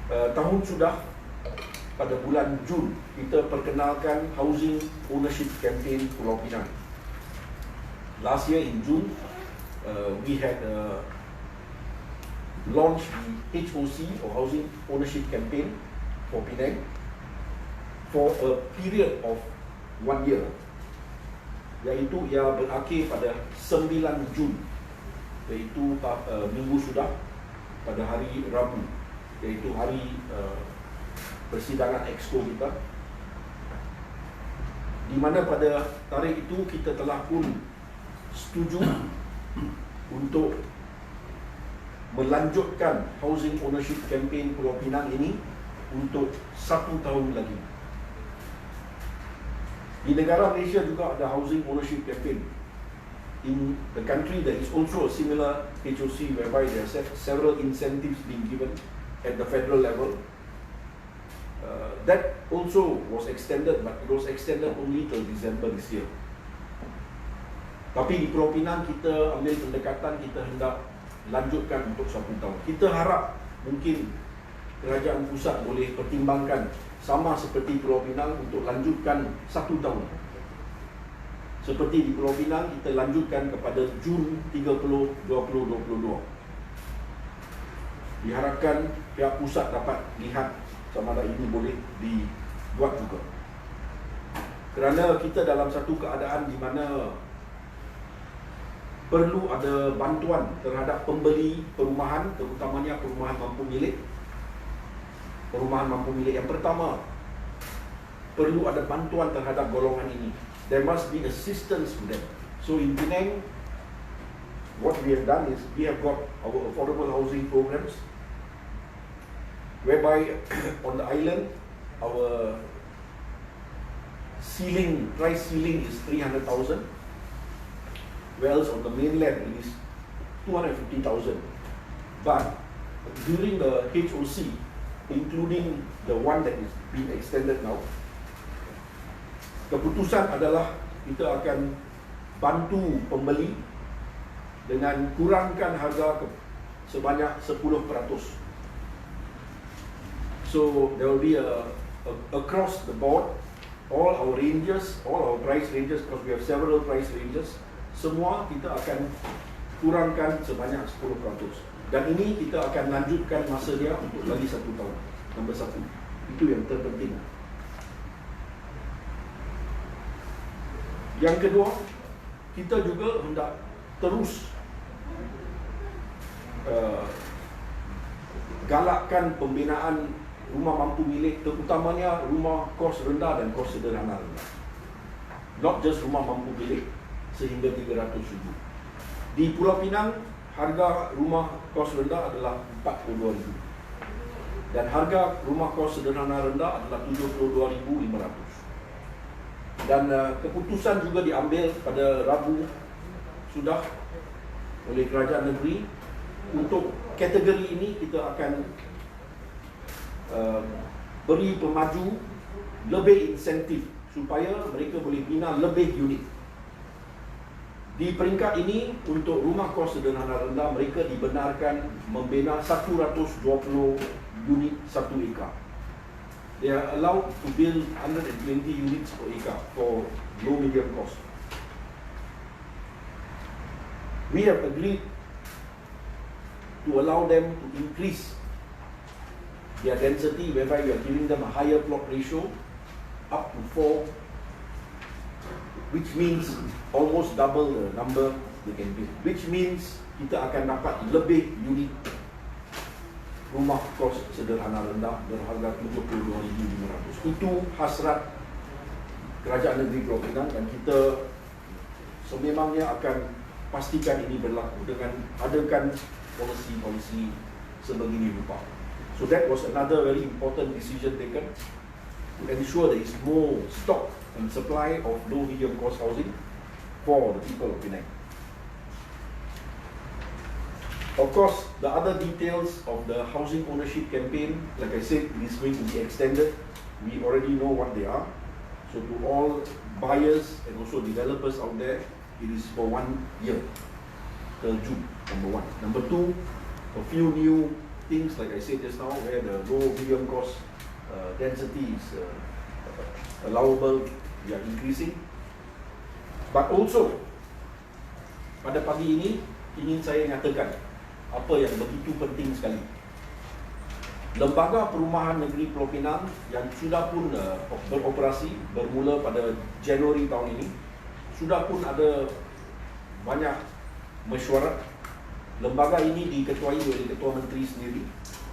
tahun sudah pada bulan Jun kita perkenalkan Housing Ownership Campaign Pulau Pinang. Last year in June, we had launched the HOC or Housing Ownership Campaign for Penang for a period of 1 year, iaitu ia berakhir pada 9 Jun, iaitu minggu sudah pada hari Rabu, iaitu hari persidangan exco kita, di mana pada tarikh itu kita telah pun setuju untuk melanjutkan Housing Ownership Campaign Pulau Pinang ini untuk 1 tahun lagi. Di negara Malaysia juga ada Housing Ownership Campaign. In the country there is also a similar HOC whereby there are several incentives being given at the federal level. That also was extended, but it was extended only till December this year. Tapi di Pulau Pinang kita ambil pendekatan, kita hendak lanjutkan untuk 1 tahun. Kita harap mungkin kerajaan pusat boleh pertimbangkan sama seperti Pulau Pinang untuk lanjutkan 1 tahun. Seperti di Pulau Pinang kita lanjutkan kepada Jun 30, 2022. Diharapkan pihak pusat dapat lihat sama ada ini boleh dibuat juga. Kerana kita dalam satu keadaan di mana perlu ada bantuan terhadap pembeli perumahan, terutamanya perumahan mampu milik. Perumahan mampu milik yang pertama, perlu ada bantuan terhadap golongan ini. There must be assistance to them. So in Penang, what we have done is we have got our affordable housing programs, whereby on the island our price ceiling is 300,000, whereas on the mainland it is 250,000. But during the HOC, including the one that is being extended now, keputusan adalah kita akan bantu pembeli dengan kurangkan harga sebanyak 10%. So there will be across the board, all our ranges, all our price ranges, because we have several price ranges, semua kita akan kurangkan sebanyak 10%. Dan ini kita akan lanjutkan masa dia untuk lagi 1 tahun. Nombor 1. Itu yang terpenting. Yang kedua, kita juga hendak terus galakkan pembinaan rumah mampu milik, terutamanya rumah kos rendah dan kos sederhana rendah. Not just rumah mampu milik sehingga 300,000. Di Pulau Pinang, harga rumah kos rendah adalah 42,000. Dan harga rumah kos sederhana rendah adalah 72,500. Dan keputusan juga diambil pada Rabu sudah oleh kerajaan negeri. Untuk kategori ini kita akan beri pemaju lebih insentif supaya mereka boleh bina lebih unit. Di peringkat ini, untuk rumah kos sederhana rendah, mereka dibenarkan membina 120 unit 1 ekar. They are allowed to build 120 units per acre for low medium cost. We have agreed to allow them to increase their density, whereby we are giving them a higher plot ratio up to 4, which means almost double the number they can build. Which means kita akan dapat lebih unit rumah kos sederhana rendah berharga 72,500. Itu hasrat kerajaan negeri Pulau Pinang, dan kita sememangnya akan pastikan ini berlaku dengan adakan polisi-polisi sebegini rupa. So that was another very important decision taken to ensure there is more stock and supply of low medium cost housing for the people of Penang. Of course, the other details of the housing ownership campaign, like I said, it is going to be extended. We already know what they are. So to all buyers and also developers out there, it is for 1 year till June, number 1. Number 2, a few new things like I said just now, where the low medium cost density is allowable, we are increasing. But also, pada pagi ini ingin saya nyatakan apa yang begitu penting sekali. Lembaga Perumahan Negeri Pulau Pinang yang sudah pun beroperasi bermula pada Januari tahun ini, sudah pun ada banyak mesyuarat. Lembaga ini diketuai oleh Ketua Menteri sendiri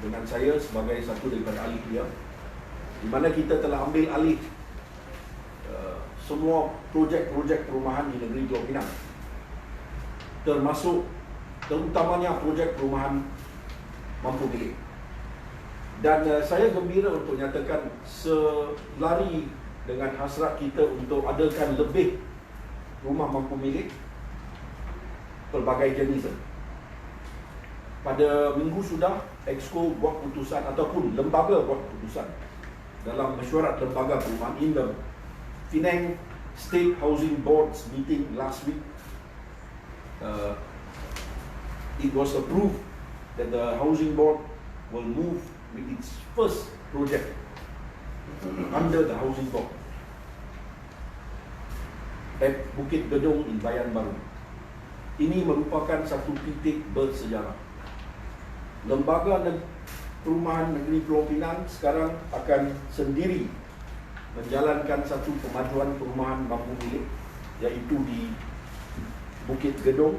dengan saya sebagai satu daripada ahli dia, di mana kita telah ambil alih semua projek-projek perumahan di negeri Pulau Pinang, termasuk terutamanya projek perumahan mampu milik. Dan saya gembira untuk nyatakan selari dengan hasrat kita untuk adakan lebih rumah mampu milik pelbagai jenis. Pada minggu sudah Exco buat putusan ataupun lembaga buat putusan dalam mesyuarat lembaga perumahan in the Penang State Housing Board's meeting last week. It was approved that the Housing Board will move with its first project under the Housing Board at Bukit Gedong in Bayan Baru. Ini merupakan satu titik bersejarah. Lembaga Perumahan Negeri Pulau Pinang sekarang akan sendiri menjalankan satu kemajuan perumahan mampu milik, iaitu di Bukit Gedong,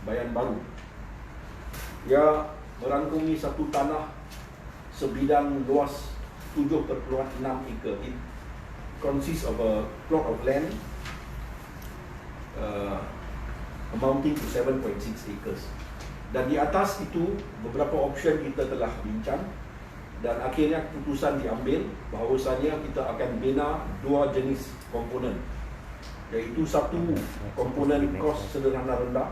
Bayan Baru. Ia merangkumi satu tanah sebidang luas 7.6 ekar. It consists of a plot of land amounting to 7.6 acres. Dan di atas itu beberapa option kita telah bincang dan akhirnya keputusan diambil bahawasanya kita akan bina dua jenis komponen, iaitu satu komponen kos sederhana rendah,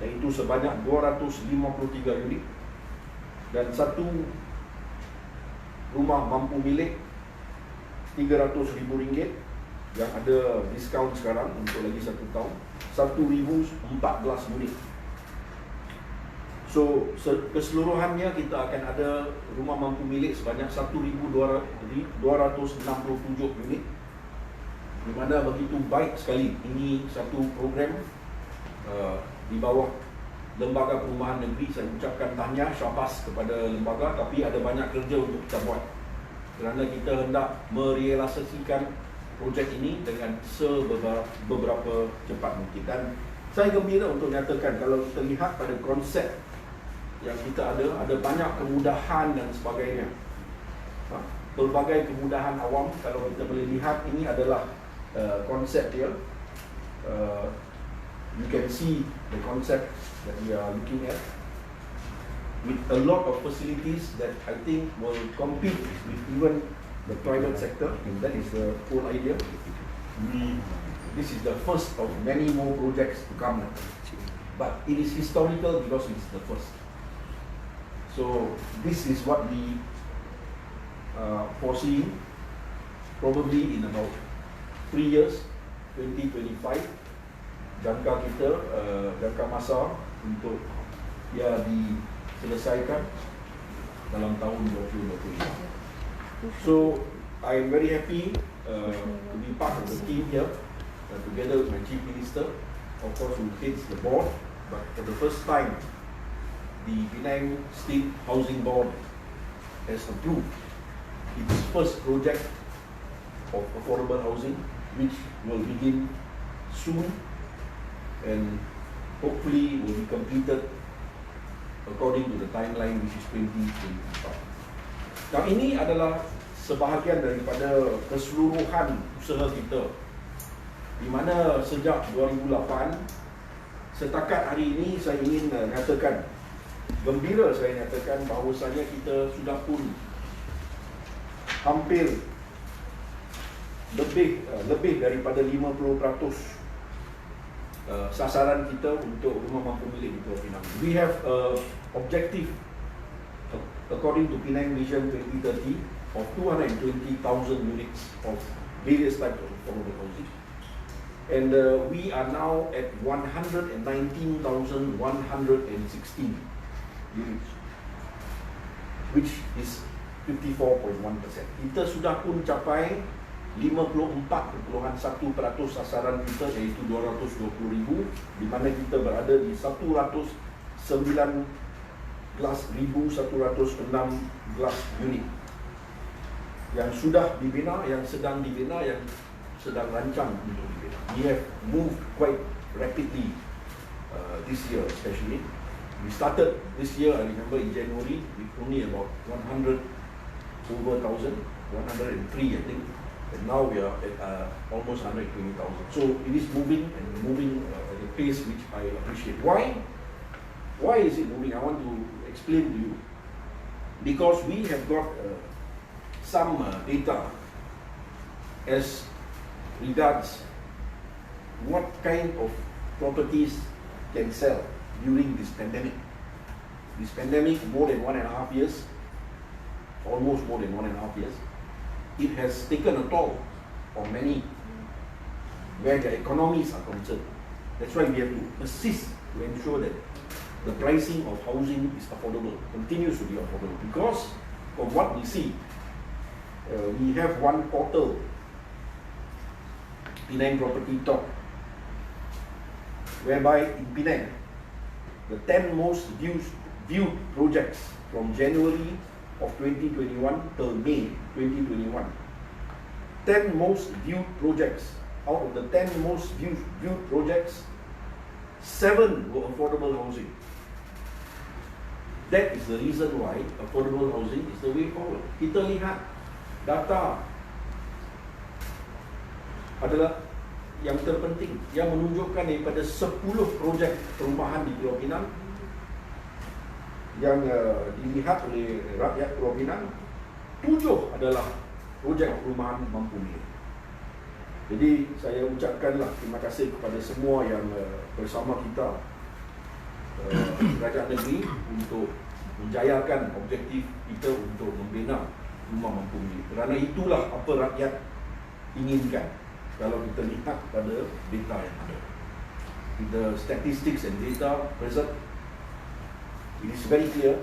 iaitu sebanyak 253 unit, dan satu rumah mampu milik RM300,000 yang ada diskaun sekarang untuk lagi 1 tahun, 1,014 unit. So keseluruhannya kita akan ada rumah mampu milik sebanyak 1,267 unit, di mana begitu baik sekali. Ini satu program di bawah Lembaga Perumahan Negeri. Saya ucapkan tahniah syabas kepada lembaga, tapi ada banyak kerja untuk kita buat kerana kita hendak merealisasikan projek ini dengan beberapa cepat mungkin. Dan saya gembira untuk nyatakan kalau kita lihat pada konsep yang kita ada banyak kemudahan dan sebagainya. Pelbagai kemudahan awam, kalau kita boleh lihat, ini adalah konsep dia. You can see the concept that we are looking at, with a lot of facilities that I think will compete with even the private sector, and that is the whole idea. This is the first of many more projects to come, but it is historical because it's the first. So this is what we foresee probably in about 3 years, 2025. Jangka kita, jangka masa untuk ia diselesaikan dalam tahun 2025. So I am very happy to be part of the team here, together with my Chief Minister, of course, who heads the board. But for the first time, the Penang State Housing Board has approved its first project of affordable housing, which will begin soon and hopefully will be completed according to the timeline, which is 2025. Now, ini adalah sebahagian daripada keseluruhan usaha kita, di mana sejak 2008 setakat hari ini saya ingin nyatakan, gembira saya nyatakan bahawasanya kita sudah pun hampir lebih daripada 50% sasaran kita untuk rumah mampu milik di Pulau Pinang. We have objective according to Penang Vision 2030 of 220,000 units of various types of affordable housing, and we are now at 119,116 units. which is 54.1%. Kita sudah pun capai 54.1% sasaran kita, iaitu 220,000, di mana kita berada di 119,116 unit yang sudah dibina, yang sedang dibina, yang sedang rancang untuk dibina. We have moved quite rapidly this year especially. We started this year, I remember in January, with only about 100 over 1,000, 103 I think, and now we are at almost 120,000. So it is moving and moving at a pace which I appreciate. Why? Why is it moving? I want to explain to you. Because we have got some data as regards what kind of properties can sell during this pandemic. This pandemic, more than 1.5 years, almost more than 1.5 years, it has taken a toll on many where the economies are concerned. That's why we have to assist to ensure that the pricing of housing is affordable, continues to be affordable. Because from what we see, we have one portal, Penang Property Talk, whereby in Penang, the 10 most viewed projects from January of 2021 till May 2021. 10 most viewed projects. Out of the 10 most viewed projects, 7 were affordable housing. That is the reason why affordable housing is the way forward. Kita lihat data adalah yang terpenting, yang menunjukkan daripada 10 projek perumahan di Pulau Pinang yang dilihat oleh rakyat Pulau Pinang, 7 adalah projek perumahan mampu milik. Jadi saya ucapkanlah terima kasih kepada semua yang bersama kita, kerajaan negeri, untuk menjayakan objektif kita untuk membina rumah mampu milik. Kerana itulah apa rakyat inginkan. Kalau kita lihat pada data yang ada, the statistics and data present, it is very clear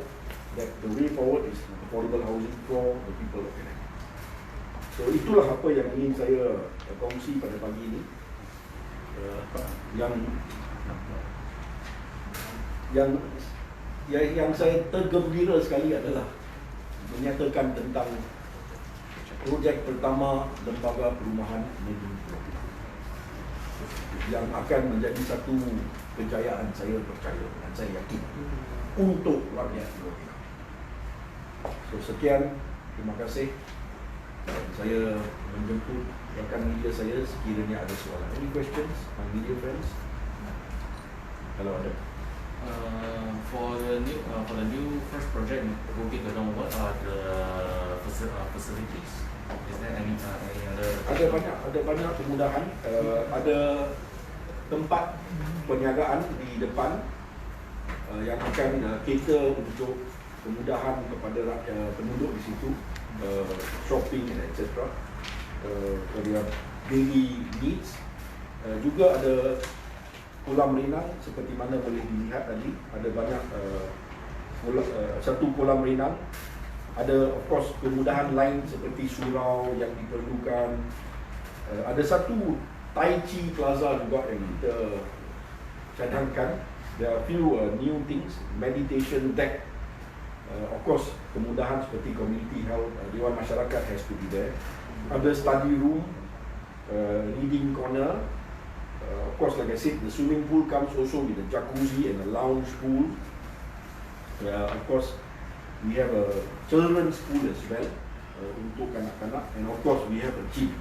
that the way forward is affordable housing for the people of Penang. So itulah apa yang ingin saya kongsi pada pagi ini. Yang saya tergembira sekali adalah menyatakan tentang projek pertama Lembaga Perumahan Negeri yang akan menjadi satu kejayaan, saya percaya dan saya yakin, untuk rakyat Indonesia. So sekian, terima kasih. Saya menjemput rakan media saya sekiranya ada soalan. Any questions, my media friends? Kalau ada. For the new first project in Bukit Gedong, what are the facilities? Is there any other? Ada banyak kemudahan. Ada tempat perniagaan di depan yang akan cater untuk kemudahan kepada penduduk di situ, shopping and etc. For their daily needs. Juga ada kolam renang seperti mana boleh dilihat tadi. Ada banyak satu kolam renang. Ada of course kemudahan lain seperti surau yang diperlukan. Ada satu Tai Chi Plaza juga yang kita cadangkan. There are few new things. Meditation deck. Of course kemudahan seperti community health, Dewan Masyarakat has to be there. Ada study room, reading corner. Of course, like I said, the swimming pool comes also with a jacuzzi and a lounge pool. Of course, we have a children's pool as well untuk kanak-kanak, and of course we have a gym,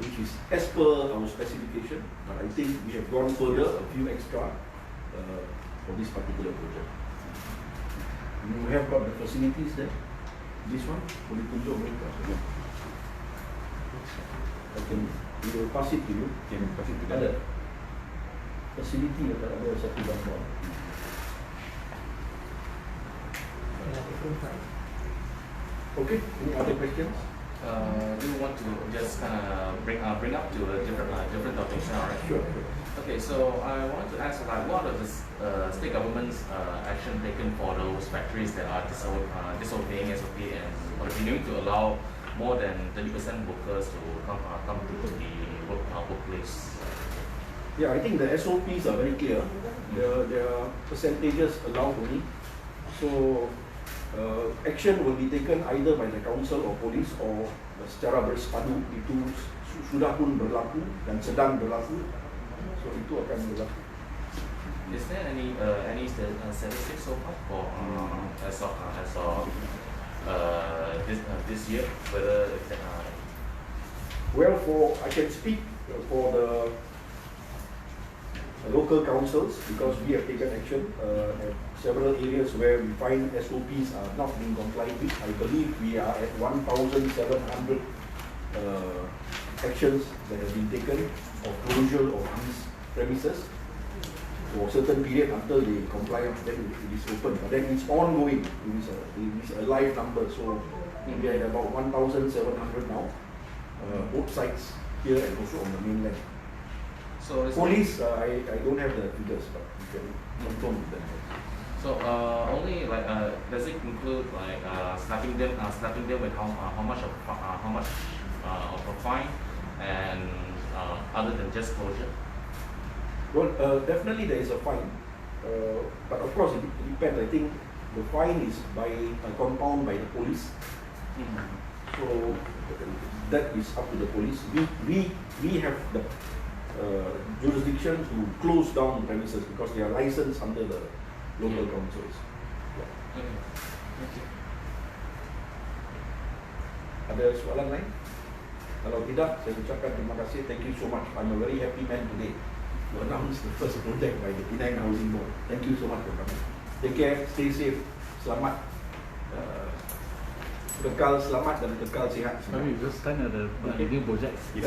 which is as per our specification. But I think we have gone further, a few extra for this particular project. You have got the facilities there. This one, boleh tunjuk mereka. We will pass it to you. Can pass it to you. Ada facility, ada satu gambar. Okay, any other questions? Do you want to just kind of bring up to a different topics now, right? Sure. Okay, so I want to ask, like, what are the state government's action taken for those factories that are disobeying SOP and continuing to allow more than 30% workers to come to the workplace? Yeah, I think the SOPs are very clear. There are percentages allowed only. So action will be taken either by the council or police or secara bersepadu. Itu sudah pun berlaku dan sedang berlaku. So itu akan berlaku. Is there any statistics so far for as of this year, whether Well, I can speak for the local councils because we have taken action at several areas where we find SOPs are not being complied with. I believe we are at 1,700 actions that have been taken of closure of these premises for a certain period until they comply, then it is open. But then it's ongoing. It is a live number. So we are at about 1,700 now, both sides here and also on the mainland. so Police, I don't have the figures, but you can confirm with them. So only like does it include like slapping them with how much of a fine, and other than just closure? Well, definitely there is a fine, but of course it depends. I think the fine is by a compound by the police. So that is up to the police. We have the jurisdiction to close down premises because they are licensed under the local councils. Okay. Thank you. Ada soalan lain? Kalau tidak, saya ucapkan terima kasih. Thank you so much. I'm a very happy man today to announce the first project by the Penang Housing Board. Thank you so much for coming. Take care, stay safe, selamat, kekal selamat dan kekal sihat. Sorry, just kind of the new project. It's